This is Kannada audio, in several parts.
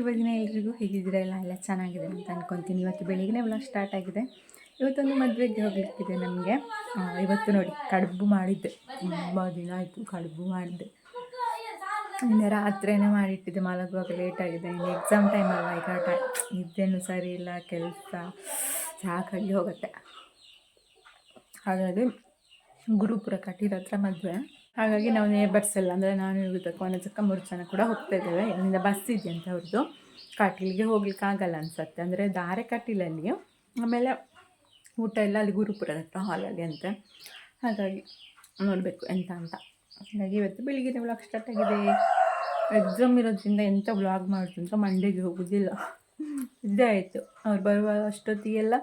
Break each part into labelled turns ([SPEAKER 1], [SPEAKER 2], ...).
[SPEAKER 1] ಶುಭ ದಿನ ಎಲ್ರಿಗೂ. ಹೇಗಿದ್ದೀರಾ? ಎಲ್ಲ ಚೆನ್ನಾಗಿದೆ ಅಂತ ಅಂದ್ಕೊತೀನಿ. ಇವತ್ತು ಬೆಳಿಗ್ಗೆ ವ್ಲಾಗ್ ಸ್ಟಾರ್ಟ್ ಆಗಿದೆ. ಇವತ್ತೊಂದು ಮದುವೆಗೆ ಹೋಗ್ಲಿಕ್ಕಿದೆ ನಮಗೆ. ಇವತ್ತು ನೋಡಿ ಕಡುಬು ಮಾಡಿದ್ದೆ, ತುಂಬ ದಿನ ಆಯಿತು ಕಡುಬು ಮಾಡಿದ್ದೆ. ನಿನ್ನೆ ರಾತ್ರಿನೇ ಮಾಡಿಟ್ಟಿದ್ದೆ, ಮಲಗುವಾಗ ಲೇಟ್ ಆಗಿದೆ. ಇನ್ನು ಎಕ್ಸಾಮ್ ಟೈಮ್ ಅಲ್ವಾ, ಈಗ ನಿದ್ದೆನೂ ಸರಿ ಇಲ್ಲ, ಕೆಲಸ ಸಾಕಾಗಿ ಹೋಗುತ್ತೆ. ಹಾಗಾಗಿ ಗುರುಪುರ ಕಟೀಲ್ ಹತ್ರ ಮದುವೆ. ಹಾಗಾಗಿ ನಾವು ನೇಬರ್ಸ್ ಎಲ್ಲ ಅಂದರೆ ನಾನು ಇರೋದಕ್ಕೆ ಒಂದಕ್ಕ 3 ಜನ ಕೂಡ ಹೋಗ್ತಾ ಇದ್ದೇವೆ. ಇಲ್ಲಿಂದ ಬಸ್ ಇದೆಯಂತೆ ಅವ್ರದ್ದು. ಕಟೀಲಿಗೆ ಹೋಗ್ಲಿಕ್ಕೆ ಆಗಲ್ಲ ಅನ್ಸುತ್ತೆ, ಅಂದರೆ ದಾರೆ ಕಟೀಲಲ್ಲಿ, ಆಮೇಲೆ ಊಟ ಎಲ್ಲ ಅಲ್ಲಿ ಗುರುಪುರದ ಹತ್ರ ಹಾಲಲ್ಲಿ ಅಂತೆ. ಹಾಗಾಗಿ ನೋಡಬೇಕು ಎಂತ ಅಂತ. ಹಾಗಾಗಿ ಇವತ್ತು ಬೆಳಿಗ್ಗೆ ವ್ಲಾಗ್ ಸ್ಟಾರ್ಟ್ ಆಗಿದೆ. ಎಕ್ಸಾಮ್ ಇರೋದ್ರಿಂದ ಎಂಥ ವ್ಲಾಗ್ ಮಾಡೋದು ಅಂತ ಮಂಡೆಗೆ ಹೋಗೋದಿಲ್ಲ. ಇದ್ದೇ ಆಯಿತು. ಅವ್ರು ಬರುವ ಅಷ್ಟೊತ್ತಿಗೆಲ್ಲ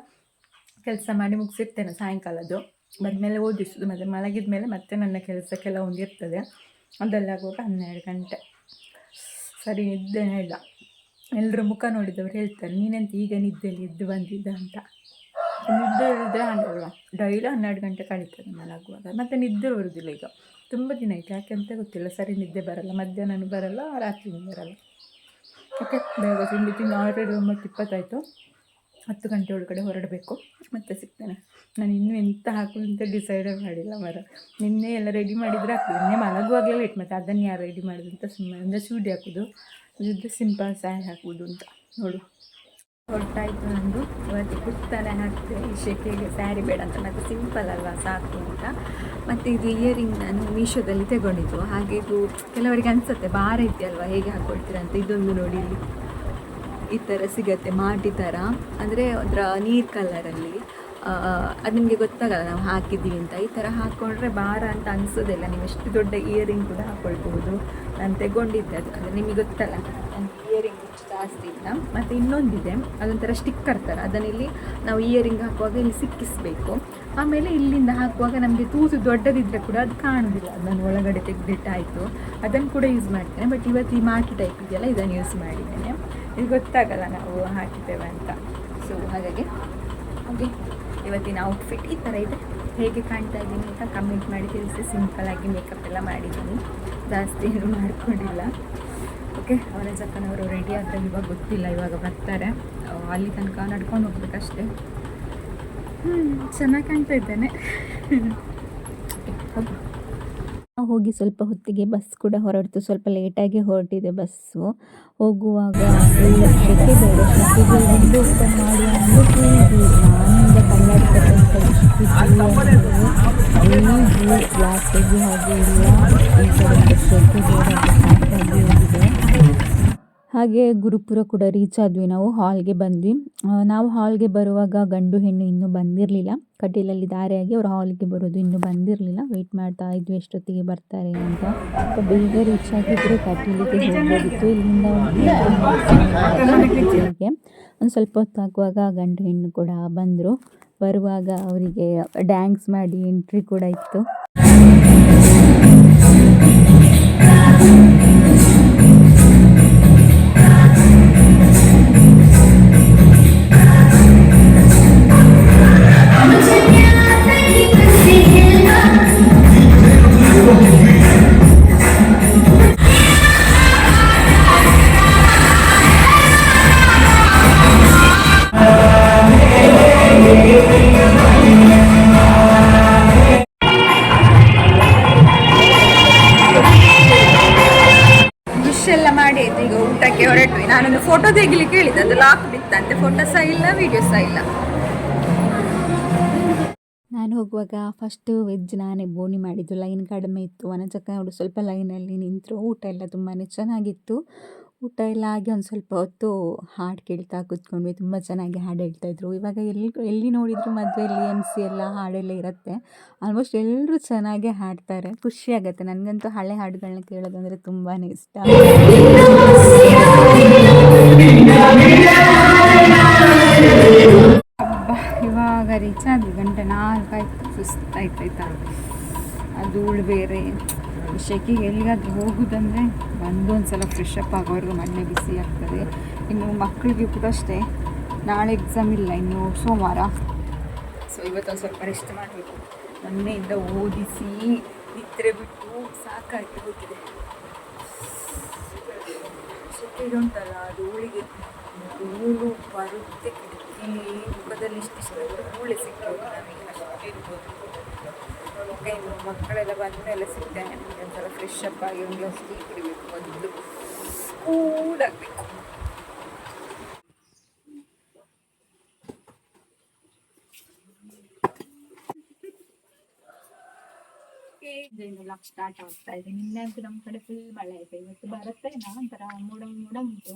[SPEAKER 1] ಕೆಲಸ ಮಾಡಿ ಮುಗಿಸಿರ್ತೇನೆ. ಸಾಯಂಕಾಲದ್ದು ಬಂದಮೇಲೆ ಓದಿಸೋದು, ಮತ್ತು ಮಲಗಿದ ಮೇಲೆ ಮತ್ತೆ ನನ್ನ ಕೆಲಸಕ್ಕೆಲ್ಲ ಒಂದಿರ್ತದೆ. ಅದೆಲ್ಲ ಆಗುವಾಗ 12 ಗಂಟೆ. ಸರಿ ನಿದ್ದೆನೇ ಇಲ್ಲ. ಎಲ್ಲರೂ ಮುಖ ನೋಡಿದವ್ರು ಹೇಳ್ತಾರೆ, ನೀನೆಂತ ಈಗ ನಿದ್ದೆಯಲ್ಲಿ ಎದ್ದು ಬಂದಿದ್ದ ಅಂತ. ನಿದ್ದೆ ಇದ್ದರೆ ಆಗಲ್ವ, ಡೈಲಿ 12 ಗಂಟೆ ಕಳೀತದೆ ಮಲಗುವಾಗ. ಮತ್ತು ನಿದ್ದೆ ಬರೋದಿಲ್ಲ ಈಗ ತುಂಬ ದಿನ ಆಯಿತು. ಯಾಕೆ ಅಂತ ಗೊತ್ತಿಲ್ಲ, ಸರಿ ನಿದ್ದೆ ಬರಲ್ಲ, ಮಧ್ಯಾಹ್ನನೂ ಬರಲ್ಲ, ರಾತ್ರಿನೂ ಬರಲ್ಲ. ಓಕೆ, ಬೇಗ ತಿಂಡಿ ಆಲ್ರೆಡಿ 9:20 10 ಗಂಟೆ ಒಳಗಡೆ ಹೊರಡಬೇಕು. ಮತ್ತೆ ಸಿಗ್ತೇನೆ. ನಾನು ಇನ್ನೂ ಎಂತ ಹಾಕೋದು ಅಂತ ಡಿಸೈಡೇ ಮಾಡಿಲ್ಲ ಮರ. ನಿನ್ನೆ ಎಲ್ಲ ರೆಡಿ ಮಾಡಿದರೆ ಹಾಕೋದು, ನಿನ್ನೆ ಮಲಗುವಾಗಲೇ ಲೇಟ್. ಮತ್ತು ಅದನ್ನು ಯಾರು ರೆಡಿ ಮಾಡೋದು ಅಂತ ಸುಮ್ಮನೆ ಅಂದರೆ ಚೂಡಿ ಹಾಕೋದು, ಇದ್ದು ಸಿಂಪಲ್ ಸ್ಯಾರಿ ಹಾಕೋದು ಅಂತ ನೋಡು. ಹೊರಟಾಯಿತು ನಂದು. ಇವತ್ತು ಕುರ್ತಾನೆ ಹಾಕಿದೆ, ಈ ಶೆಕೆಗೆ ಸ್ಯಾರಿ ಬೇಡ ಅಂತ, ಮತ್ತು ಸಿಂಪಲ್ ಅಲ್ವಾ ಸಾಕು ಅಂತ. ಮತ್ತು ಇದು ಇಯರಿಂಗ್ ನಾನು ಮೀಶೋದಲ್ಲಿ ತಗೊಂಡಿದ್ದು. ಹಾಗೆ ಇದು ಕೆಲವರಿಗೆ ಅನಿಸುತ್ತೆ ಭಾರ ಇದೆಯಲ್ವ, ಹೇಗೆ ಹಾಕ್ಕೊಳ್ತೀರಾ ಅಂತ. ಇದೊಂದು ನೋಡಿ, ಇಲ್ಲಿ ಈ ಥರ ಸಿಗುತ್ತೆ, ಮಾಟಿ ಥರ, ಅಂದರೆ ಒಂಥರ ನೀರು ಕಲರಲ್ಲಿ. ಅದು ನಿಮಗೆ ಗೊತ್ತಾಗಲ್ಲ ನಾವು ಹಾಕಿದ್ದೀವಿ ಅಂತ. ಈ ಥರ ಹಾಕ್ಕೊಂಡ್ರೆ ಭಾರ ಅಂತ ಅನಿಸೋದಿಲ್ಲ. ನೀವು ಎಷ್ಟು ದೊಡ್ಡ ಇಯರಿಂಗ್ ಕೂಡ ಹಾಕ್ಕೊಳ್ಬಹುದು. ನಾನು ತಗೊಂಡಿದ್ದೆ ಅದು, ಅಂದರೆ ನಿಮಗೆ ಗೊತ್ತಲ್ಲ ನನಗೆ ಇಯರಿಂಗ್ ಜಾಸ್ತಿ ಇಲ್ಲ. ಮತ್ತು ಇನ್ನೊಂದಿದೆ, ಅದೊಂಥರ ಸ್ಟಿಕ್ಕರ್ ಥರ. ಅದನ್ನಿಲ್ಲಿ ನಾವು ಇಯರಿಂಗ್ ಹಾಕುವಾಗ ಇಲ್ಲಿ ಸಿಕ್ಕಿಸಬೇಕು. ಆಮೇಲೆ ಇಲ್ಲಿಂದ ಹಾಕುವಾಗ ನಮಗೆ ತೂತು ದೊಡ್ಡದಿದ್ದರೆ ಕೂಡ ಅದು ಕಾಣೋದಿಲ್ಲ. ಅದನ್ನು ಒಳಗಡೆ ತೆಗೆದಿಟ್ಟಾಯಿತು. ಅದನ್ನು ಕೂಡ ಯೂಸ್ ಮಾಡ್ತೇನೆ. ಬಟ್ ಇವತ್ತು ಈ ಮಾಟಿ ಟೈಪ್ ಇದೆಯಲ್ಲ, ಇದನ್ನು ಯೂಸ್ ಮಾಡಿದ್ದೇನೆ. ಇದು ಗೊತ್ತಾಗಲ್ಲ ನಾವು ಹಾಕಿದ್ದೇವೆ ಅಂತ. ಸೊ ಹಾಗಾಗಿ ಇವತ್ತಿನ ಔಟ್ಫಿಟ್ ಈ ಥರ ಇದೆ. ಹೇಗೆ ಕಾಣ್ತಾ ಇದ್ದೀನಿ ಅಂತ ಕಮೆಂಟ್ ಮಾಡಿ ತಿಳಿಸಿ. ಸಿಂಪಲ್ಲಾಗಿ ಮೇಕಪ್ ಎಲ್ಲ ಮಾಡಿದ್ದೀನಿ, ಜಾಸ್ತಿ ಏನು ಮಾಡ್ಕೊಂಡಿಲ್ಲ. ಓಕೆ, ಅವರ ಜಕ್ಕನವರು ರೆಡಿ ಆದರೆ ಇವಾಗ ಗೊತ್ತಿಲ್ಲ, ಇವಾಗ ಬರ್ತಾರೆ. ಅಲ್ಲಿ ತನಕ ನಡ್ಕೊಂಡು ಹೋಗ್ಬೇಕಷ್ಟೇ. ಚೆನ್ನಾಗಿ ಕಾಣ್ತಾ ಇದ್ದೇನೆ. ಹೋಗಿ ಸ್ವಲ್ಪ ಹೊತ್ತಿಗೆ ಬಸ್ ಕೂಡ ಹೊರಡ್ತು. ಸ್ವಲ್ಪ ಲೇಟಾಗಿ ಹೊರಟಿದೆ ಬಸ್ಸು. ಹೋಗುವಾಗ ಶೆಕೆ ಬೇಡ, ಶೆಕೆಗೆ ವಿಂಡೋ ಓಪನ್ ಮಾಡಿ ಅಂದ್ಬಿಟ್ಟು ನಾನಿಂದ ಕನ್ನಡಕಂತ ಗ್ಲಾಸ್ ತೆಗಿ ಹಾಗೆ ಇಲ್ಲ, ಈ ಕಡೆ ಶೆಕೆ ಬೇಡ ಸಾಕಾಗಿ ಹೋಗಿದೆ. ಹಾಗೆ ಗುರುಪುರ ಕೂಡ ರೀಚ್ ಆದ್ವಿ. ನಾವು ಹಾಲ್ಗೆ ಬಂದ್ವಿ. ನಾವು ಹಾಲ್ಗೆ ಬರುವಾಗ ಗಂಡು ಹೆಣ್ಣು ಇನ್ನೂ ಬಂದಿರಲಿಲ್ಲ. ಕಟೀಲಲ್ಲಿ ದಾರಿಯಾಗಿ ಅವ್ರು ಹಾಲ್ಗೆ ಬರೋದು ಇನ್ನೂ ಬಂದಿರಲಿಲ್ಲ. ವೆಯ್ಟ್ ಮಾಡ್ತಾ ಇದ್ವಿ ಎಷ್ಟೊತ್ತಿಗೆ ಬರ್ತಾರೆ ಅಂತ. ಬೇಗ ರೀಚ್ ಆಗಿದ್ದರೆ ಕಟೀಲಿಗೆ ಹೋಗ್ಬೋದಿತ್ತು. ಇಲ್ಲಿಂದ ಒಂದು ಸ್ವಲ್ಪ ಹೊತ್ತಾಗುವಾಗ ಗಂಡು ಹೆಣ್ಣು ಕೂಡ ಬಂದರು. ಬರುವಾಗ ಅವರಿಗೆ ಡ್ಯಾನ್ಸ್ ಮಾಡಿ ಎಂಟ್ರಿ ಕೂಡ ಇತ್ತು. ಎಲ್ಲ ಮಾಡಿ ಆಯ್ತು. ಈಗ ಊಟಕ್ಕೆ ಹೊರಟ್ವಿ. ನಾನೊಂದು ಫೋಟೋ ತೆಗಿಲಿಕ್ಕೆ ಹೇಳಿದ್ದೆ, ಅದು ಲಾಕ್ ಬಿತ್ತಂತೆ. ಫೋಟೋ ಸಹ ಇಲ್ಲ, ವಿಡಿಯೋ ಸಹ ಇಲ್ಲ. ನಾನು ಹೋಗುವಾಗ ಫಸ್ಟು ವೆಜ್ ನಾನೇ ಬೋಣಿ ಮಾಡಿದ್ದು. ಲೈನ್ ಕಡಿಮೆ ಇತ್ತು. ವನಜಕ್ಕ ಅವರು ಸ್ವಲ್ಪ ಲೈನಲ್ಲಿ ನಿಂತರು. ಊಟ ಎಲ್ಲ ತುಂಬಾ ಚೆನ್ನಾಗಿತ್ತು. ಊಟ ಎಲ್ಲ ಆಗಿ ಒಂದು ಸ್ವಲ್ಪ ಹೊತ್ತು ಹಾಡು ಕೇಳ್ತಾ ಕೂತ್ಕೊಂಡ್ವಿ. ತುಂಬ ಚೆನ್ನಾಗಿ ಹಾಡು ಹೇಳ್ತಾಯಿದ್ರು. ಇವಾಗ ಎಲ್ಲಿ ನೋಡಿದ್ರು ಮದುವೆಯಲ್ಲಿ MC ಎಲ್ಲ ಹಾಡೆಲ್ಲ ಇರುತ್ತೆ. ಆಲ್ಮೋಸ್ಟ್ ಎಲ್ಲರೂ ಚೆನ್ನಾಗೇ ಹಾಡ್ತಾರೆ. ಖುಷಿಯಾಗತ್ತೆ. ನನಗಂತೂ ಹಳೆ ಹಾಡುಗಳನ್ನ ಕೇಳೋದಂದರೆ ತುಂಬಾ ಇಷ್ಟ. ಇವಾಗ ರೀಚ್ ಆದ್ವಿ. 3:04 ಆಯಿತು. ಸುಸ್ತಾಯ್ತಾಯ್ತಾ. ಅದು ಬೇರೆ ಶೆಕೆಗೆ ಎಲ್ಲಿಗಾದ್ರೂ ಹೋಗೋದಂದರೆ ಒಂದೊಂದು ಸಲ ಫ್ರೆಶ್ ಅಪ್ ಆಗೋವರೆಗೂ ಮಣ್ಣೆ ಬಿಸಿ ಆಗ್ತದೆ. ಇನ್ನು ಮಕ್ಕಳಿಗೆ ಕೂಡ ಅಷ್ಟೇ, ನಾಳೆ ಎಕ್ಸಾಮ್ ಇಲ್ಲ, ಇನ್ನು ಸೋಮವಾರ. ಸೊ ಇವತ್ತೊಂದು ಸ್ವಲ್ಪ ರೆಸ್ಟ್ ಮಾಡಬೇಕು. ಮೊನ್ನೆಯಿಂದ ಓದಿಸಿ ನಿದ್ರೆ ಬಿಟ್ಟು ಸಾಕಾಗಿ ಹೋಗಿದೆ. ಸೆಕೆಗೆ ಉಂಟಲ್ಲ ಅದು ಧೂಳಿಗೆ ಧೂಳು ಬರುತ್ತೆ ಕಿಟಕಿ ಮುಖದಲ್ಲಿ ಇಷ್ಟಿಷ್ಟು ಧೂಳೆ ಸಿಗ್ಬೋದು ನನಗೆ ಅಷ್ಟು ಇರ್ಬೋದು. ಓಕೆ, ಇನ್ನು ಮಕ್ಕಳೆಲ್ಲ ಬಂದ ಮೇಲೆ ಸಿಗ್ತೇನೆ. ಒಂದ್ಸಲ ಫ್ರೆಶ್ ಅಪ್ ಆಗಿ ಒಂದು ಗ್ಲಾಸ್ ಟೀ ಕುಡಿಬೇಕು, ಮೊದಲು ಕೂಡಾಗಬೇಕು. ಸ್ಟಾರ್ಟ್ ಆಗ್ತಾ ಇದೆ. ನಿನ್ನೆ ಅಂತೂ ನಮ್ಮ ಕಡೆ ಫುಲ್ ಮಳೆ ಆಯ್ತು. ಇವತ್ತು ಬರುತ್ತೇನಾ ಒಂಥರ ಮೋಡ ಮೋಡ ಉಂಟು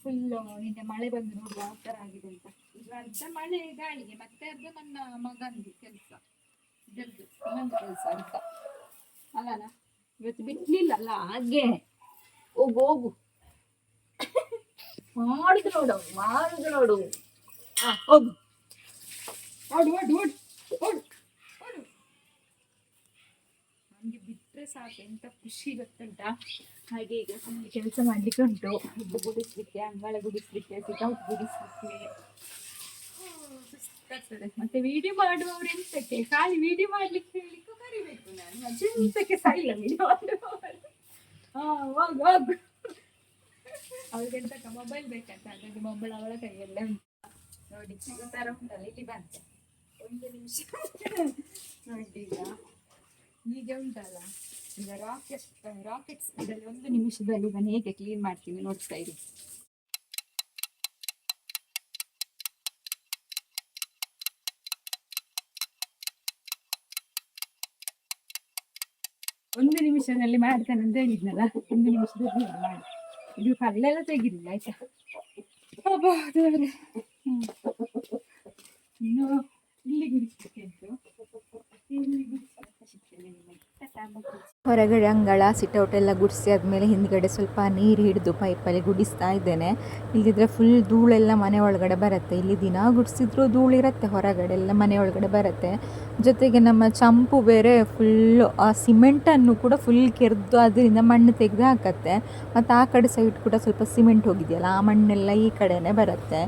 [SPEAKER 1] ಫುಲ್. ನಿನ್ನೆ ಮಳೆ ಬಂದು ನೋಡುವ ಆ ಥರ ಆಗಿದೆ ಅಂತ. ಈಗ ಅರ್ಧ ಮಳೆ ಗಾಳಿಗೆ, ಮತ್ತೆ ಅರ್ಧ ನನ್ನ ಮಗನಿಗೆ ಕೆಲಸ, ಇನ್ನೊಂದು ಕೆಲಸ ಅಂತ ಅಲ್ಲ. ಇವತ್ತು ಬಿಡ್ಲಿಲ್ಲಲ್ಲ, ಹಾಗೆ ಹೋಗು ಹೋಗು ಮಾಡುದು ನೋಡು ಹೋಗು, ಓಡು ಓಡು ಓಡು ಓಡು ಓಡು. ನಮ್ಗೆ ಬಿಟ್ರೆ ಸಾಕು, ಎಂತ ಖುಷಿ ಗೊತ್ತುಂಟಾ. ಹಾಗೆ ಈಗ ಕೆಲಸ ಮಾಡ್ಲಿಕ್ಕೆ ಉಂಟು. ಇದು ಗುಡಿಸ್ಲಿಕ್ಕೆ, ಅಂಗಳ ಗುಡಿಸ್ಲಿಕ್ಕೆ, ಸಿಟೌಟ್ ಗುಡಿಸ್ಲಿಕ್ಕೆ ಸುಸ್ತಾಗ್ತದೆ. ಮತ್ತೆ ವಿಡಿಯೋ ಮಾಡುವವ್ರು ಎಂತಕ್ಕೆ, ಖಾಲಿ ವಿಡಿಯೋ ಮಾಡ್ಲಿಕ್ಕೆ ಹೇಳಿಕ್ಕೂ ಕರಿಬೇಕು ನಾನು. ಮತ್ತೆ ಎಂತಕ್ಕೆ ಸೈಲ ವಿಡಿಯೋ ಮಾಡುವವರು. ಹೋಗು ಹೋಗು. ಅವ್ರಿಗೆ ಎಂತಕ್ಕ ಮೊಬೈಲ್ ಬೇಕಂತ, ಹಾಗಾಗಿ ಮೊಬೈಲ್ ಅವಳ ಕೈಯಲ್ಲೇ ಉಂಟು ನೋಡಿ. ಈ ಥರ ಉಂಟಲ್ಲ, ಇಲ್ಲಿ ಬಂತೆ ಒಂದು ನಿಮಿಷ ನೋಡಿ. ಈಗ ಉಂಟಲ್ಲ, ಈಗ ರಾಕೆಟ್ ಸ್ಪೀಡಲ್ಲಿ 1 ನಿಮಿಷದಲ್ಲಿ ನಾನು ಹೇಗೆ ಕ್ಲೀನ್ ಮಾಡ್ತೀನಿ ನೋಡ್ತಾ ಇರಿ. ಒಂದು ನಿಮಿಷದಲ್ಲಿ ಮಾಡ್ತೇನೆ ಅಂತ ಹೇಳಿದ್ನಲ್ಲ, 1 ನಿಮಿಷದಲ್ಲಿ ಮಾಡಿ. ಇದು ಕಲ್ಲೆಲ್ಲ ತೆಗಿಲಿಲ್ಲ ಆಯ್ತಾ. ದೇವ್ರೆ, ಇನ್ನು ಇಲ್ಲಿ ಗುಡಿಸ್ಲಿಕ್ಕೆ ಉಂಟು.
[SPEAKER 2] ಹೊರಗಡೆ ಅಂಗಳ ಸಿಟೌಟ್ ಎಲ್ಲ ಗುಡಿಸಿ ಆದಮೇಲೆ ಹಿಂದ್ಗಡೆ ಸ್ವಲ್ಪ ನೀರು ಹಿಡಿದು ಪೈಪಲ್ಲಿ ಗುಡಿಸ್ತಾ ಇದ್ದೇನೆ. ಇಲ್ಲದಿದ್ರೆ ಫುಲ್ ಧೂಳೆಲ್ಲ ಮನೆ ಒಳಗಡೆ ಬರುತ್ತೆ. ಇಲ್ಲಿ ದಿನ ಗುಡಿಸಿದ್ರು ಧೂಳಿರುತ್ತೆ, ಹೊರಗಡೆ ಎಲ್ಲ ಮನೆ ಒಳಗಡೆ ಬರುತ್ತೆ. ಜೊತೆಗೆ ನಮ್ಮ ಚಂಪು ಬೇರೆ ಫುಲ್ಲು ಆ ಸಿಮೆಂಟನ್ನು ಕೂಡ ಫುಲ್ ಕೆರೆದು ಅದರಿಂದ ಮಣ್ಣು ತೆಗೆದು ಹಾಕತ್ತೆ. ಮತ್ತು ಆ ಕಡೆ ಸೈಡ್ ಕೂಡ ಸ್ವಲ್ಪ ಸಿಮೆಂಟ್ ಹೋಗಿದೆಯಲ್ಲ, ಆ ಮಣ್ಣೆಲ್ಲ ಈ ಕಡೆನೇ ಬರುತ್ತೆ.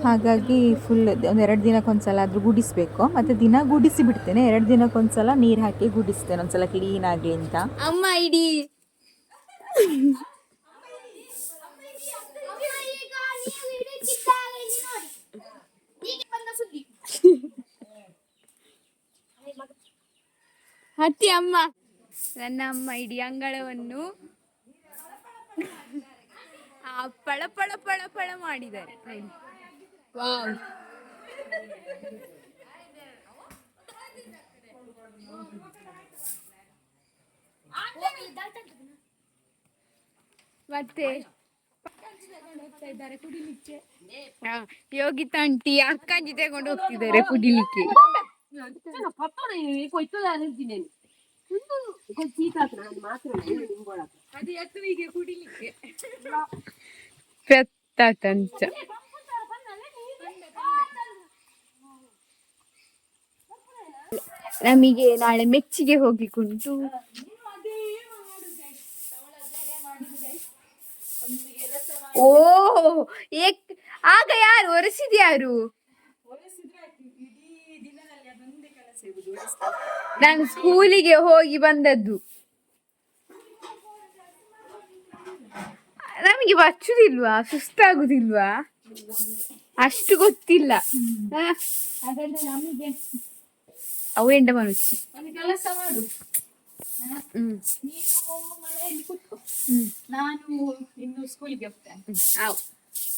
[SPEAKER 2] ಹಾಗಾಗಿ ಫುಲ್ ಒಂದು 2 ದಿನಕ್ಕೊಂದ್ಸಲ ಆದರೂ ಗುಡಿಸ್ಬೇಕು. ಮತ್ತು ದಿನ ಗುಡಿಸಿ ಬಿಡ್ತೇನೆ, 2 ದಿನಕ್ಕೊಂದ್ಸಲ ನೀರು ಹಾಕಿ ಗುಡಿಸ್ತೇನೆ, ಒಂದ್ಸಲ ಕ್ಲೀನ್ ಆಗಲಿ ಅಂತ.
[SPEAKER 3] ಅಮ್ಮ ಇಡಿ ಹತ್ತಿ ಅಮ್ಮ, ನನ್ನ ಅಮ್ಮ ಇಡೀ ಅಂಗಳವನ್ನು ಪಳ ಪಳ ಪಳ ಪಳ ಮಾಡಿದ್ದಾರೆ. ವಾವ್, ಮತ್ತೆ ಕುಡಿಲಿಕ್ಕೆ ಯೋಗಿ ತಂಟಿ ಅಕ್ಕಂಜಿ ತಗೊಂಡು ಹೋಗ್ತಿದ್ದಾರೆ ಕುಡಿಲಿಕ್ಕೆ. ಕುಡಿಲಿಕ್ಕೆ ತಂಚ. ನಮಗೆ ನಾಳೆ ಮೆಚ್ಚಿಗೆ ಹೋಗ್ಲಿಕ್ಕುಂಟು. ಓ, ಆಗ ಯಾರು ಒರೆಸಿದ್ಯಾರು? ನಾನು ಸ್ಕೂಲಿಗೆ ಹೋಗಿ ಬಂದದ್ದು. ನಮಗೆ ಬಚ್ಚುದಿಲ್ವಾ, ಸುಸ್ತಾಗುದಿಲ್ವಾ? ಅಷ್ಟು ಗೊತ್ತಿಲ್ಲ. ಅವು ಎಂಡ ಮನುಷ್ಯ
[SPEAKER 1] ಕೆಲಸ ಮಾಡು, ನೀನು ಮನೆಯಲ್ಲಿ ಕೂತ್ಕೋ, ನಾನು ಇನ್ನು ಸ್ಕೂಲಿಗೆ ಹೋಗ್ತೇನೆ.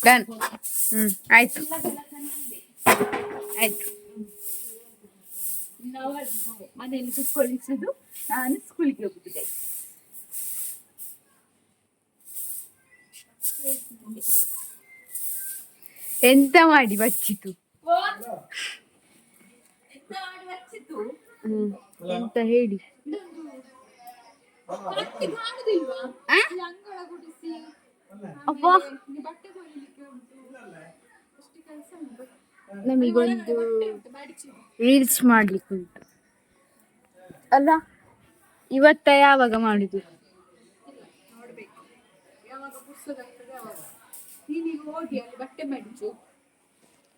[SPEAKER 3] ಡನ್. ಆಯ್ತು ಆಯ್ತು.
[SPEAKER 1] ಮನೆಯಲ್ಲಿ ಕುತ್ಕೊಳ್ಳಿಸುದು, ನಾನು ಸ್ಕೂಲಿಗೆ ಹೋಗುದು.
[SPEAKER 3] ಎಂತ ಮಾಡಿ ಬಚ್ಚಿತು ಎಂತ ಹೇಳಿ. ನಮಗೊಂದು ರೀಲ್ಸ್ ಮಾಡ್ಲಿಕ್ಕೆ ಉಂಟು ಅಲ್ಲ, ಇವತ್ತ ಯಾವಾಗ ಮಾಡುದು?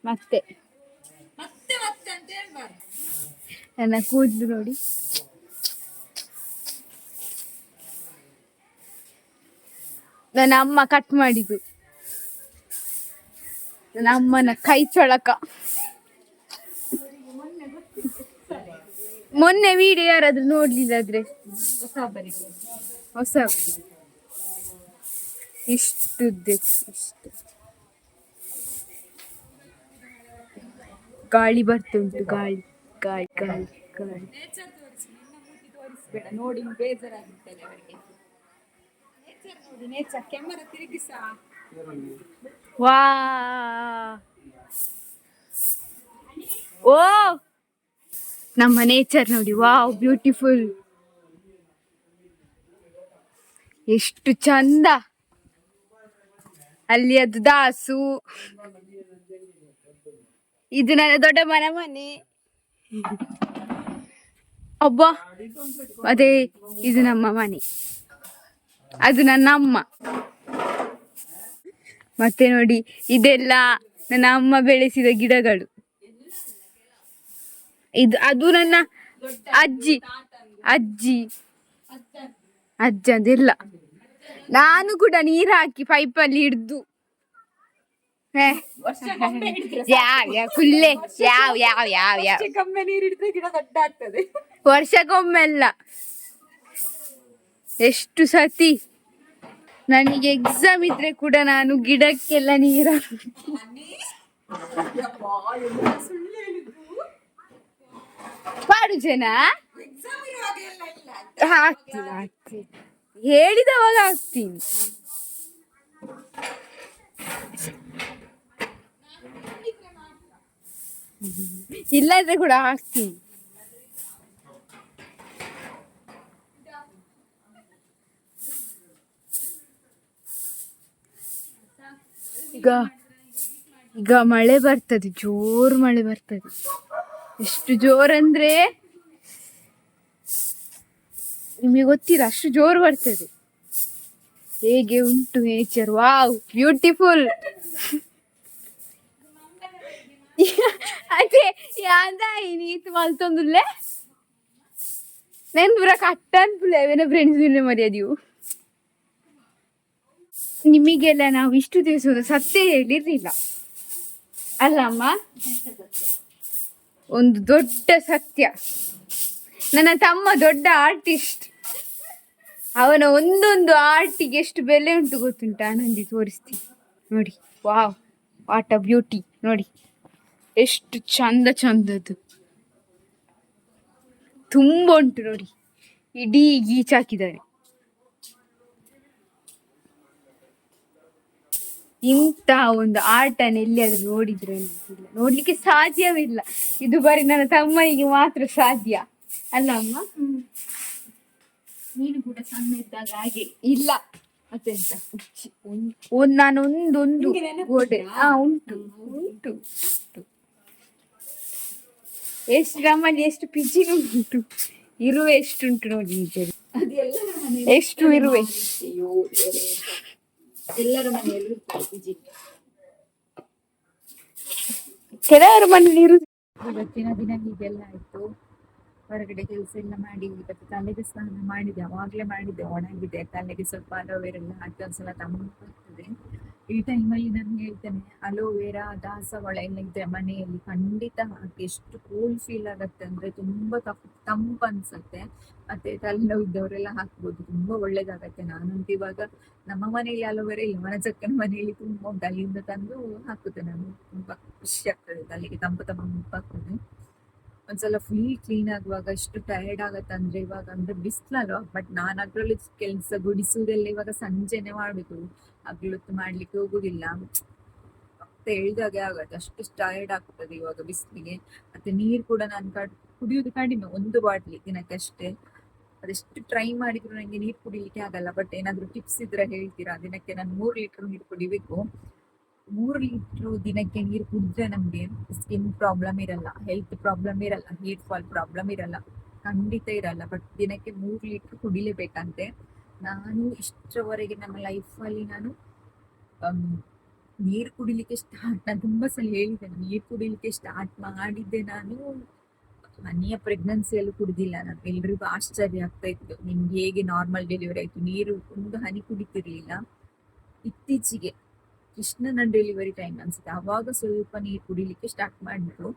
[SPEAKER 3] ಮತ್ತೆ ನನ್ನ ಕೂದಲು ನೋಡಿ. ನನ್ನ ಅಮ್ಮ ಕಟ್ ಮಾಡಿದ್ದು, ನನ್ನ ಅಮ್ಮನ ಕೈ ಚೊಳಕ. ಮೊನ್ನೆ ವಿಡಿಯೋ ಯಾರಾದ್ರೂ ನೋಡ್ಲಿಲ್ಲಾದ್ರೆ ಹೊಸ ಇಷ್ಟು ಇಷ್ಟು ಗಾಳಿ ಬರ್ತುಂಟು, ಗಾಳಿ ಗಾಳಿ ಗಾಳಿ ಗಾಳಿ.
[SPEAKER 2] ನೋಡಿ ಬೇಜಾರಾಗುತ್ತದೆ ಅವರಿಗೆ. ನೇಚರ್ ಕ್ಯಾಮರಾ ತಿರುಗಿಸ.
[SPEAKER 3] ವಾ ಓ ನಮ್ಮ ನೇಚರ್ ನೋಡಿ, ವಾವ್ ಬ್ಯೂಟಿಫುಲ್, ಎಷ್ಟು ಚಂದ. ಅಲ್ಲಿ ಅದು ದಾಸು, ಇದು ನನ್ನ ದೊಡ್ಡ ಮನೆ. ಒಬ್ಬ ಅದೇ ಇದು ನಮ್ಮ ಮನೆ, ಅದು ನನ್ನ ಅಮ್ಮ. ಮತ್ತೆ ನೋಡಿ ಇದೆಲ್ಲ ನನ್ನ ಅಮ್ಮ ಬೆಳೆಸಿದ ಗಿಡಗಳು. ಅದು ನನ್ನ ಅಜ್ಜಿ ಅಜ್ಜಂದೆಲ್ಲ. ನಾನು ಕೂಡ ನೀರು ಹಾಕಿ ಪೈಪಲ್ಲಿ ಹಿಡ್ದು ಕುಲ್ಲೆ ವರ್ಷಕ್ಕೊಮ್ಮೆಲ್ಲ ಎಷ್ಟು ಸತಿ ನನಗೆ ಎಕ್ಸಾಮ್ ಇದ್ರೆ ಕೂಡ ನಾನು ಗಿಡಕ್ಕೆಲ್ಲ ನೀರ ಪಾಡು ಜನ ಹಾಕ್ತೀನಿ ಹೇಳಿದವಾಗ ಹಾಕ್ತೀನಿ. ಇಲ್ಲಾದ್ರೆ ಕೂಡ ಹಾಕ್ತೀನಿ. ಈಗ ಮಳೆ ಬರ್ತದೆ, ಜೋರು ಮಳೆ ಬರ್ತದೆ. ಎಷ್ಟು ಜೋರಂದ್ರೆ ನಿಮಗೆ ಗೊತ್ತಿಲ್ಲ, ಅಷ್ಟು ಜೋರು ಬರ್ತದೆ. ಹೇಗೆ ಉಂಟು ನೇಚರ್, ವಾವ್ ಬ್ಯೂಟಿಫುಲ್. ಅದೇ ಯಾವ್ದಾಯಿ ನೀತು ಮಲ್ತೊಂದುಲ್ಲೆ ನೆನ್ ಪೂರ ಕಟ್ಟನ್ಪುಲೆ ಅವೇನ ಫ್ರೆಂಡ್ಸ್ ಮರ್ಯಾದೆವು. ನಿಮಗೆಲ್ಲ ನಾವು ಇಷ್ಟು ದಿವಸ ಸತ್ಯ ಹೇಳಿರ್ಲಿಲ್ಲ ಅಲ್ಲಮ್ಮ. ಒಂದು ದೊಡ್ಡ ಸತ್ಯ, ನನ್ನ ತಮ್ಮ ದೊಡ್ಡ ಆರ್ಟಿಸ್ಟ್. ಅವನ ಒಂದೊಂದು ಆರ್ಟಿಗೆ ಎಷ್ಟು ಬೆಲೆ ಉಂಟು ಗೊತ್ತುಂಟ, ನಂದಿ ತೋರಿಸ್ತೀನಿ ನೋಡಿ. ವಾವ್ ವಾಟ್ ಅ ಬ್ಯೂಟಿ ನೋಡಿ, ಎಷ್ಟು ಚಂದ ಚಂದದ್ದು ತುಂಬ ಉಂಟು ನೋಡಿ. ಇಡೀ ಗೀಚಾಕಿದ್ದಾರೆ. ಇಂಥ ಒಂದು ಆರ್ಟನ್ನು ಎಲ್ಲಿಯಾದ್ರೂ ನೋಡಿದ್ರೆ ನೋಡ್ಲಿಕ್ಕೆ ಸಾಧ್ಯವಿಲ್ಲ. ಇದು ಬರೀ ನನ್ನ ತಮ್ಮನಿಗೆ ಮಾತ್ರ ಸಾಧ್ಯ ಅಲ್ಲ ಅಮ್ಮ.
[SPEAKER 2] ನೀನು ಕೂಡ ಸಣ್ಣ ಇದ್ದಾಗ ಹಾಗೆ
[SPEAKER 3] ಇಲ್ಲ ಮತ್ತೆಂತ, ನಾನು ಒಂದೊಂದು ಗೋಡೆ ಉಂಟು ಉಂಟು ಎಷ್ಟು ನಮ್ಮಲ್ಲಿ ಎಷ್ಟು ಪಿಜಿನು ಉಂಟು, ಇರುವೆ ಎಷ್ಟುಂಟು ನೋಡಿ. ಎಷ್ಟು ಇರುವೆ
[SPEAKER 2] ಎಲ್ಲರ ಮನೆಯಲ್ಲೂ ಪಿಜಿ.
[SPEAKER 3] ಕೆಲವರ ಮನೇಲಿ ಇರುದು.
[SPEAKER 2] ಇವತ್ತಿನ ದಿನ ಹೀಗೆಲ್ಲ ಆಯ್ತು. ಹೊರಗಡೆ ಕೆಲಸ ಎಲ್ಲ ಮಾಡಿ ಇವತ್ತು ತಲೆಗೆ ಸ್ನಾನ ಮಾಡಿದೆ, ಅವಾಗಲೇ ಮಾಡಿದ್ದೆ, ಒಣಗಿದೆ. ತಲೆಗೆ ಸ್ವಲ್ಪ ಅಲೋವೆರಾ ಎಲ್ಲ ಹಾಕಿ ಒಂದ್ಸಲ ತಂಪಾಗ್ತದೆ. ಈ ಟೈಮಲ್ಲಿ ನಾನು ಹೇಳ್ತೇನೆ, ಅಲೋವೆರಾ ದಾಸವಾಳ ಎಲ್ಲ ಇದ್ರೆ ಮನೆಯಲ್ಲಿ ಖಂಡಿತ ಹಾಕಿ. ಎಷ್ಟು ಕೂಲ್ ಫೀಲ್ ಆಗತ್ತೆ ಅಂದ್ರೆ ತುಂಬ ತಂಪು ಅನ್ಸತ್ತೆ. ಮತ್ತೆ ತಲೆನೋವು ಇದ್ದವರೆಲ್ಲ ಹಾಕ್ಬೋದು, ತುಂಬಾ ಒಳ್ಳೇದಾಗತ್ತೆ. ನಾನಂತೂ ಇವಾಗ ನಮ್ಮ ಮನೆಯಲ್ಲಿ ಅಲೋವೆರಾ ಇಲ್ಲ, ಮನಚಕ್ಕನ ಮನೆಯಲ್ಲಿ ತುಂಬಾ ಉಂಟು, ಅಲ್ಲಿಂದ ತಂದು ಹಾಕುತ್ತೆ ನಾನು. ತುಂಬಾ ಖುಷಿ ಆಗ್ತದೆ, ತಲೆಗೆ ತಂಪಾಗ್ತದೆ. ಒಂದ್ಸಲ ಫುಲ್ ಕ್ಲೀನ್ ಆಗುವಾಗ ಎಷ್ಟು ಟಯರ್ಡ್ ಆಗತ್ತೆ ಅಂದ್ರೆ, ಇವಾಗ ಅಂದ್ರೆ ಬಿಸ್ಲಲ್ವಾ. ಬಟ್ ನಾನು ಅದ್ರಲ್ಲಿ ಕೆಲಸ ಗುಡಿಸುವುದೆಲ್ಲ ಇವಾಗ ಸಂಜೆನೆ ಮಾಡ್ಬೇಕು, ಹಗಲೊತ್ತು ಮಾಡ್ಲಿಕ್ಕೆ ಹೋಗುದಿಲ್ಲ. ಮತ್ತೆ ಹೇಳ್ದಾಗೆ ಆಗತ್ತೆ, ಅಷ್ಟು ಟಯರ್ಡ್ ಆಗ್ತದೆ ಇವಾಗ ಬಿಸಿಲಿಗೆ. ಮತ್ತೆ ನೀರು ಕೂಡ ನಾನು ಕುಡಿಯುವುದು ಕಡಿಮೆ, 1 ಬಾಟ್ಲಿ ದಿನಕ್ಕೆ ಅಷ್ಟೇ. ಅದೆಷ್ಟು ಟ್ರೈ ಮಾಡಿದ್ರು ನಂಗೆ ನೀರು ಕುಡಿಲಿಕ್ಕೆ ಆಗಲ್ಲ. ಬಟ್ ಏನಾದ್ರು ಟಿಪ್ಸ್ ಇದ್ರೆ ಹೇಳ್ತೀರಾ? ದಿನಕ್ಕೆ ನಾನು 3 ಲೀಟರ್ ನೀರು ಕುಡಿಬೇಕು. 3 ಲೀಟರ್ ದಿನಕ್ಕೆ ನೀರು ಕುಡಿದ್ರೆ ನಮ್ಗೆ ಸ್ಕಿನ್ ಪ್ರಾಬ್ಲಮ್ ಇರಲ್ಲ, ಹೆಲ್ತ್ ಪ್ರಾಬ್ಲಮ್ ಇರಲ್ಲ, ಹೀಟ್ ಫಾಲ್ ಪ್ರಾಬ್ಲಮ್ ಇರಲ್ಲ, ಖಂಡಿತ ಇರಲ್ಲ. ಬಟ್ ದಿನಕ್ಕೆ 3 ಲೀಟರ್ ಕುಡಿಲೇಬೇಕಂತೆ. ನಾನು ಇಷ್ಟರವರೆಗೆ ನಮ್ಮ ಲೈಫಲ್ಲಿ ನಾನು ನೀರು ಕುಡಿಲಿಕ್ಕೆ ನಾನು ತುಂಬಾ ಸಲ ಹೇಳಿದ್ದೇನೆ, ನೀರು ಕುಡಿಲಿಕ್ಕೆ ಸ್ಟಾರ್ಟ್ ಮಾಡಿದ್ದೆ ನಾನು ಮನೆಯ ಪ್ರೆಗ್ನೆನ್ಸಿಯಲ್ಲೂ ಕುಡಿದಿಲ್ಲ ನಾನು. ಎಲ್ರಿಗೂ ಆಶ್ಚರ್ಯ ಆಗ್ತಾ ಇತ್ತು, ನಿಮ್ಗೆ ಹೇಗೆ ನಾರ್ಮಲ್ ಡೆಲಿವರಿ ಆಯ್ತು, ನೀರು ಒಂದು ಹನಿ ಕುಡಿತಿರ್ಲಿಲ್ಲ. ಇತ್ತೀಚೆಗೆ ಕೃಷ್ಣನ ಡೆಲಿವರಿ ಟೈಮ್ ಅನ್ಸುತ್ತೆ, ಆವಾಗ ಸ್ವಲ್ಪ ನೀರು ಕುಡಿಲಿಕ್ಕೆ ಸ್ಟಾರ್ಟ್ ಮಾಡಿದ್ರು.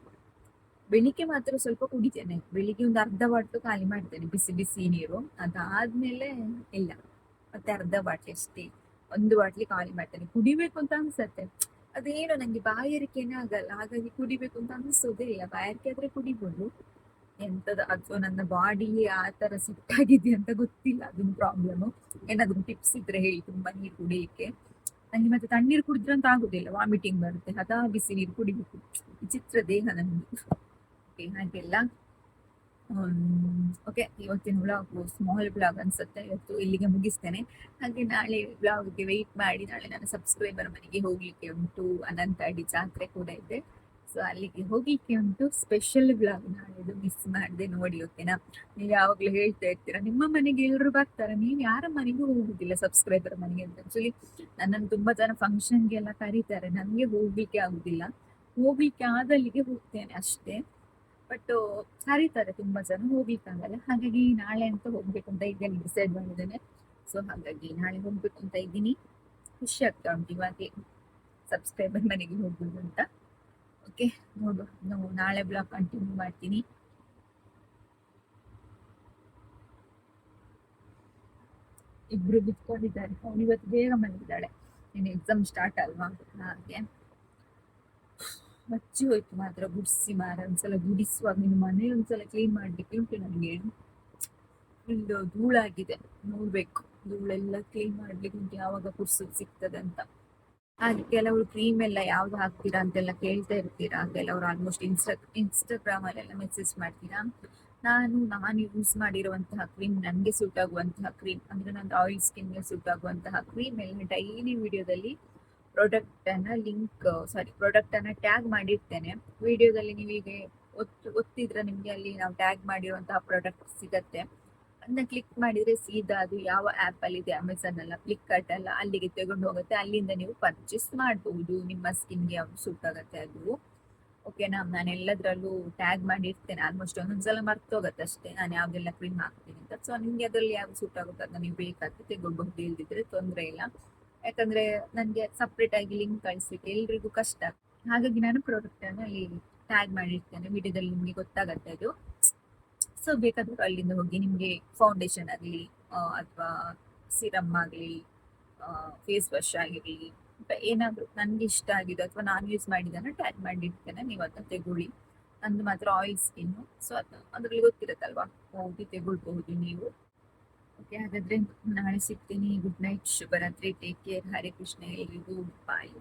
[SPEAKER 2] ಬೆಳಿಗ್ಗೆ ಮಾತ್ರ ಸ್ವಲ್ಪ ಕುಡಿತೇನೆ, ಬೆಳಿಗ್ಗೆ ಒಂದು ಅರ್ಧ ಬಾಟ್ಲು ಖಾಲಿ ಮಾಡ್ತೇನೆ ಬಿಸಿ ಬಿಸಿ ನೀರು. ಅದಾದ್ಮೇಲೆ ಇಲ್ಲ, ಮತ್ತೆ ಅರ್ಧ ಬಾಟ್ಲಿ ಅಷ್ಟೇ, ಒಂದು ಬಾಟ್ಲಿ ಖಾಲಿ ಮಾಡ್ತೇನೆ. ಕುಡಿಬೇಕು ಅಂತ ಅನ್ಸತ್ತೆ, ಅದೇನೋ ನಂಗೆ ಬಾಯಾರಿಕೆನೇ ಆಗಲ್ಲ, ಹಾಗಾಗಿ ಕುಡಿಬೇಕು ಅಂತ ಅನ್ಸೋದೇ ಇಲ್ಲ. ಬಾಯಾರಿಕೆ ಆದ್ರೆ ಕುಡಿಬೋದು, ಎಂತದ ಅಥವಾ ನನ್ನ ಬಾಡಿ ಆ ತರ ಸೆಟ್ ಆಗಿದೆ ಅಂತ ಗೊತ್ತಿಲ್ಲ, ಅದೊಂದು ಪ್ರಾಬ್ಲಮ್. ಏನಾದ್ರು ಟಿಪ್ಸ್ ಇದ್ರೆ ಹೇಳಿ, ತುಂಬಾ ನೀರು ಕುಡಿಯಕ್ಕೆ. ನಂಗೆ ಮತ್ತೆ ತಣ್ಣೀರು ಕುಡಿದ್ರೆ ಅಂತ ಆಗುದಿಲ್ಲ, ವಾಮಿಟಿಂಗ್ ಬರುತ್ತೆ, ಅದಾ ಬಿಸಿ ನೀರು ಕುಡಿಬೇಕು. ವಿಚಿತ್ರ ದೇಹ ನಮ್ದು. ಹಾಗೆಲ್ಲ. ಓಕೆ, ಇವತ್ತಿನ ಬ್ಲಾಗ್ ಸ್ಮಾಲ್ ಬ್ಲಾಗ್ ಅನ್ಸುತ್ತೆ, ಇವತ್ತು ಇಲ್ಲಿಗೆ ಮುಗಿಸ್ತೇನೆ. ಹಾಗೆ ನಾಳೆ ಬ್ಲಾಗ್ಗೆ ವೆಯ್ಟ್ ಮಾಡಿ. ನಾಳೆ ನನ್ನ ಸಬ್ಸ್ಕ್ರೈಬರ್ ಮನೆಗೆ ಹೋಗ್ಲಿಕ್ಕೆ ಉಂಟು, ಅನಂತ ಅಡಿ ಜಾತ್ರೆ ಕೂಡ ಇದೆ, ಸೊ ಅಲ್ಲಿಗೆ ಹೋಗ್ಲಿಕ್ಕೆ ಉಂಟು. ಸ್ಪೆಷಲ್ ಬ್ಲಾಗ್ ನಾಳೆದು, ಮಿಸ್ ಮಾಡದೆ ನೋಡಿ. ಓಕೆನಾ? ನೀವು ಯಾವಾಗ್ಲೂ ಹೇಳ್ತಾ ಇರ್ತೀರಾ ನಿಮ್ಮ ಮನೆಗೆ ಎಲ್ಲರೂ ಬರ್ತಾರೆ, ನೀವು ಯಾರ ಮನೆಗೂ ಹೋಗುದಿಲ್ಲ ಸಬ್ಸ್ಕ್ರೈಬರ್ ಮನೆಗೆ ಅಂತ. ಆಕ್ಚುಲಿ ನನ್ನನ್ನು ತುಂಬಾ ಜನ ಫಂಕ್ಷನ್ಗೆ ಎಲ್ಲ ಕರೀತಾರೆ, ನನಗೆ ಹೋಗ್ಲಿಕ್ಕೆ ಆಗುದಿಲ್ಲ. ಹೋಗ್ಲಿಕ್ಕೆ ಆದಲ್ಲಿಗೆ ಹೋಗ್ತೇನೆ ಅಷ್ಟೇ, ಬಟ್ ಕರೀತಾರೆ ತುಂಬಾ ಜನ, ಹೋಗ್ಲಿಕ್ಕಾಗಲ್ಲ. ಹಾಗಾಗಿ ನಾಳೆ ಅಂತ ಹೋಗ್ಬೇಕು ಅಂತ ಈಗ ಡಿಸೈಡ್ ಮಾಡಿದ್ದೇನೆ. ಸೊ ಹಾಗಾಗಿ ನಾಳೆ ಹೋಗ್ಬೇಕು ಅಂತ ಇದ್ದೀನಿ. ಖುಷಿ ಆಗ್ತಾ ಉಂಟು ಇವಾಗೆ ಸಬ್ಸ್ಕ್ರೈಬರ್ ಮನೆಗೆ ಹೋಗ್ಬೋದು ಅಂತ. ಓಕೆ, ನೋಡು, ನಾವು ನಾಳೆ ಬ್ಲಾಗ್ ಕಂಟಿನ್ಯೂ ಮಾಡ್ತೀನಿ. ಇಬ್ರು ಬಿತ್ಕೊಂಡಿದ್ದಾರೆ, ಅವಳು ಇವತ್ತು ಬೇಗ ಮಲಗಿದ್ದಾಳೆ, ಇನ್ನು ಎಕ್ಸಾಮ್ ಸ್ಟಾರ್ಟ್ ಅಲ್ವಾ, ಹಾಗೆ ಮಚ್ಚಿ ಹೋಯ್ತು ಮಾತ್ರ ಗುಡಿಸಿ ಮಾರ. ಒಂದ್ಸಲ ಗುಡಿಸುವಾಗ ಇನ್ನು ಮನೆ ಒಂದ್ಸಲ ಕ್ಲೀನ್ ಮಾಡ್ಲಿಕ್ಕೆ ಉಂಟು ನನಗೆ. ಫುಲ್ ಧೂಳಾಗಿದೆ, ನೋಡ್ಬೇಕು, ಧೂಳೆಲ್ಲ ಕ್ಲೀನ್ ಮಾಡ್ಲಿಕ್ಕೆ ಉಂಟು, ಯಾವಾಗ ಪುರ್ಸೊತ್ ಸಿಗ್ತದೆ ಅಂತ. ಹಾಗೆ ಕೆಲವರು ಕ್ರೀಮ್ ಎಲ್ಲ ಯಾವ್ದು ಹಾಕ್ತೀರಾ ಅಂತೆಲ್ಲ ಕೇಳ್ತಾ ಇರ್ತೀರಾ, ಕೆಲವರು ಆಲ್ಮೋಸ್ಟ್ ಇನ್ಸ್ಟಾಗ್ರಾಮ್ ಅಲ್ಲೆಲ್ಲ ಮೆಸೇಜ್ ಮಾಡ್ತೀರಾ. ನಾನು ಯೂಸ್ ಮಾಡಿರುವಂತಹ ಕ್ರೀಮ್, ನನಗೆ ಸೂಟ್ ಆಗುವಂತಹ ಕ್ರೀಮ್, ಅಂದ್ರೆ ನಂದು ಆಯಿಲ್ ಸ್ಕಿನ್ಗೆ ಸೂಟ್ ಆಗುವಂತಹ ಕ್ರೀಮ್ ಎಲ್ಲ ಡೈಲಿ ವಿಡಿಯೋದಲ್ಲಿ ಪ್ರಾಡಕ್ಟ್ ಅನ್ನ ಟ್ಯಾಗ್ ಮಾಡಿರ್ತೇನೆ. ವಿಡಿಯೋದಲ್ಲಿ ನೀವೀಗ ಒತ್ತಿದ್ರೆ ನಿಮ್ಗೆ ಅಲ್ಲಿ ನಾವು ಟ್ಯಾಗ್ ಮಾಡಿರುವಂತಹ ಪ್ರಾಡಕ್ಟ್ ಸಿಗತ್ತೆ. ಅದನ್ನ ಕ್ಲಿಕ್ ಮಾಡಿದ್ರೆ ಸೀದಾ ಅದು ಯಾವ ಆ್ಯಪ್ ಅಲ್ಲಿ ಇದೆ, ಅಮೆಝಾನ್ ಅಲ್ಲ, ಫ್ಲಿಪ್ಕಾರ್ಟ್ ಅಲ್ಲ, ಅಲ್ಲಿಗೆ ತಗೊಂಡು ಹೋಗುತ್ತೆ. ಅಲ್ಲಿಂದ ನೀವು ಪರ್ಚೇಸ್ ಮಾಡಬಹುದು, ನಿಮ್ಮ ಸ್ಕಿನ್ಗೆ ಯಾವ್ದು ಸೂಟ್ ಆಗುತ್ತೆ ಅದು. ಓಕೆನಾ? ನಾನು ಎಲ್ಲದರಲ್ಲೂ ಟ್ಯಾಗ್ ಮಾಡಿರ್ತೇನೆ. ಆಲ್ಮೋಸ್ಟ್ ಒಂದೊಂದ್ಸಲ ಮರ್ತೋಗತ್ತೆ ಅಷ್ಟೇ ನಾನು ಯಾವ್ದೆಲ್ಲ ಕ್ರೀಮ್ ಹಾಕ್ತೀನಿ ಅಂತ. ಸೊ ನಿಮ್ಗೆ ಅದರಲ್ಲಿ ಯಾವ್ದು ಸೂಟ್ ಆಗುತ್ತೆ ಅದನ್ನ ನೀವು ಬೇಕಾದ್ರೆ ತಗೊಳ್ಬಹುದು, ಇಲ್ದಿದ್ರೆ ತೊಂದರೆ ಇಲ್ಲ. ಯಾಕಂದ್ರೆ ನನಗೆ ಸಪ್ರೇಟ್ ಆಗಿ ಲಿಂಕ್ ಕಳಿಸ್ಲಿಕ್ಕೆ ಎಲ್ರಿಗೂ ಕಷ್ಟ, ಹಾಗಾಗಿ ನಾನು ಪ್ರಾಡಕ್ಟ್ ಅನ್ನು ಅಲ್ಲಿ ಟ್ಯಾಗ್ ಮಾಡಿರ್ತೇನೆ. ವಿಡಿಯೋದಲ್ಲಿ ನಿಮ್ಗೆ ಗೊತ್ತಾಗತ್ತೆ ಅದು. ಸೊ ಬೇಕಾದ್ರೂ ಅಲ್ಲಿಂದ ಹೋಗಿ ನಿಮ್ಗೆ ಫೌಂಡೇಶನ್ ಆಗಲಿ ಅಥವಾ ಸಿರಮ್ ಆಗಲಿ, ಫೇಸ್ ವಾಶ್ ಆಗಿರಲಿ, ಏನಾದ್ರು ನನ್ಗೆ ಇಷ್ಟ ಆಗಿದೆ ಅಥವಾ ನಾನು ಯೂಸ್ ಮಾಡಿದ್ದನ್ನು ಟ್ಯಾಗ್ ಮಾಡಿರ್ತೇನೆ, ನೀವು ಅದನ್ನ ತಗೊಳ್ಳಿ. ನಂದು ಮಾತ್ರ ಆಯಿಲ್ ಸ್ಕಿನ್, ಸೊ ಅದ್ರಲ್ಲಿ ಗೊತ್ತಿರುತ್ತಲ್ವಾ, ಹೋಗಿ ತಗೊಳ್ಬಹುದು ನೀವು. ಓಕೆ, ಹಾಗಾದ್ರೆ ನಾಳೆ ಸಿಗ್ತೀನಿ. ಗುಡ್ ನೈಟ್, ಶುಭರಾತ್ರಿ, ಟೇಕ್ ಕೇರ್, ಹರೇ ಕೃಷ್ಣ, ಎಲ್ರಿಗೂ ಬಾಯ್.